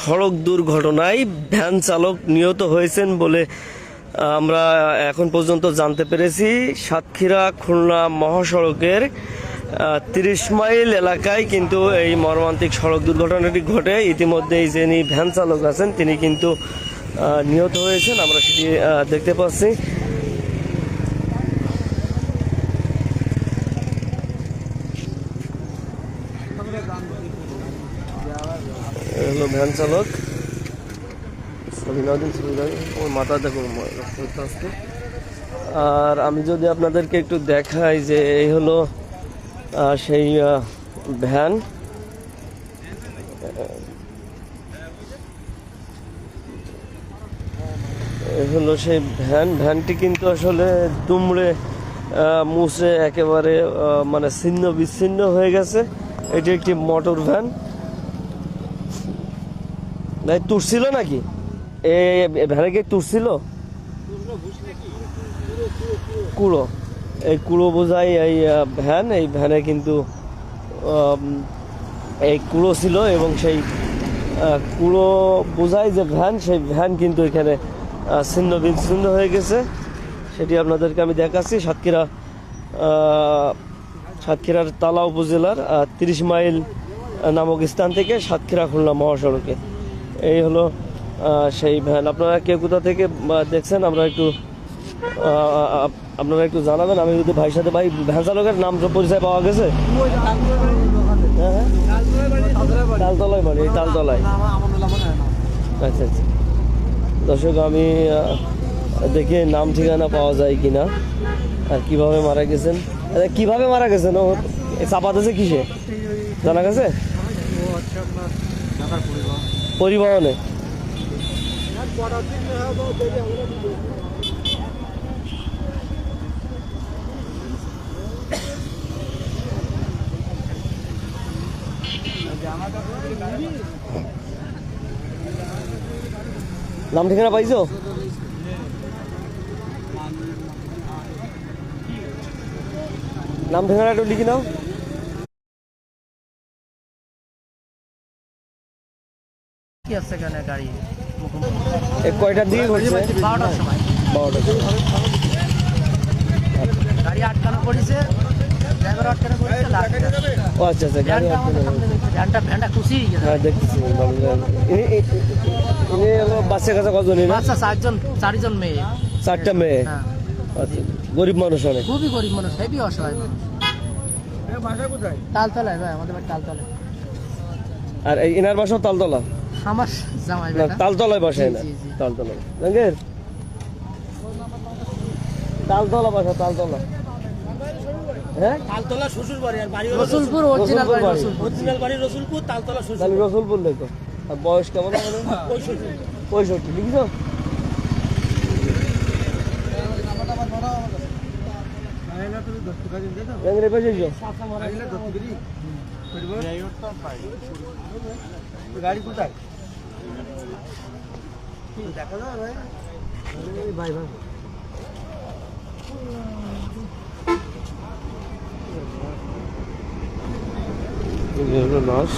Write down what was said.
সড়ক দুর্ঘটনায় ভ্যান চালক নিহত হয়েছেন বলে আমরা এখন পর্যন্ত জানতে পেরেছি। সাতক্ষীরা খুলনা মহাসড়কের 30 মাইল এলাকায় কিন্তু এই মর্মান্তিক সড়ক দুর্ঘটনাটি ঘটে। ইতিমধ্যেই যিনি ভ্যান চালক আছেন তিনি কিন্তু নিহত হয়েছেন, আমরা সেটি দেখতে পাচ্ছি। হলো ভ্যান চালক মাথা দেখুন। আর আমি যদি আপনাদেরকে একটু দেখাই যে এই হলো সেই ভ্যান, এই হলো সেই ভ্যানটি কিন্তু আসলে দুমড়ে মুছে একেবারে মানে ছিন্ন বিচ্ছিন্ন হয়ে গেছে। এটি একটি মোটর ভ্যান। তুলছিল নাকি এই ভ্যানে? কি তুলছিল? কুড়ো, এই কুড়ো বোঝাই এই ভ্যান। এই ভ্যানে কিন্তু এই কুড়ো ছিল এবং সেই কুড়ো বোঝাই যে ভ্যান, সেই ভ্যান কিন্তু এখানে ছিন্ন বিচ্ছিন্ন হয়ে গেছে। সেটি আপনাদেরকে আমি দেখাচ্ছি। সাতক্ষীরার তালা উপজেলার 30 মাইল নামক স্থান থেকে সাতক্ষীরা খুলনা মহাসড়কে এই হলো সেই ভ্যান। আপনারা কে কোথা থেকে দেখছেন আপনারা একটু জানাবেন। আমি যদি ভাইয়ের সাথে, ভাই ভ্যান চালকের নাম পরিচয় পাওয়া গেছে? তালতলায় বাড়ি, এই তালতলায়। আচ্ছা আচ্ছা, দর্শক আমি দেখি নাম ঠিকানা পাওয়া যায় কিনা আর কিভাবে মারা গেছেন। কিভাবে মারা গেছেন? ও চাপা দিয়েছে কিসে জানা গেছে? পরিবহনে। নাম ঠিকানা পাইছো? নাম ঠিকানা একটু লিখে নাও। কয়টার দিকে ঘটছে? 12টার সময়। 12টা। গাড়ি আটকানো করেছে, ড্রাইভার আটকানো করেছে। ও আচ্ছা আচ্ছা, গাড়ি ভ্যানটা খুশি। হ্যাঁ দেখতেছি। বাচ্চা কাছে কজন? বাচ্চা 4জন মেয়ে। 4টা মেয়ে। আচ্ছা, গরিব মানুষ অনেক, খুবই গরিব মানুষ, হেবি অসহায় মানুষ। তালতলায় ভাই, আমাদের বাড়ি তালতলায়। আর এনার বাসাও তালতলা? আমার জামাই তালতলায় বাসায় না, তালতলায় জাঙ্গের তালতলা বাসা। তালতলা, হ্যাঁ তালতলা শ্বশুর বাড়ি। আর বাড়ি রসুলপুর, অরিজিনাল বাড়ি রসুলপুর। অরিজিনাল বাড়ি রসুলপুর, তালতলা শ্বশুর। তাহলে রসুলপুর লেখো। আর বয়স কেমন? 65 লিখিছো? গাড়ি কোথায় দেখা যায় ভাই? ভাই লাশ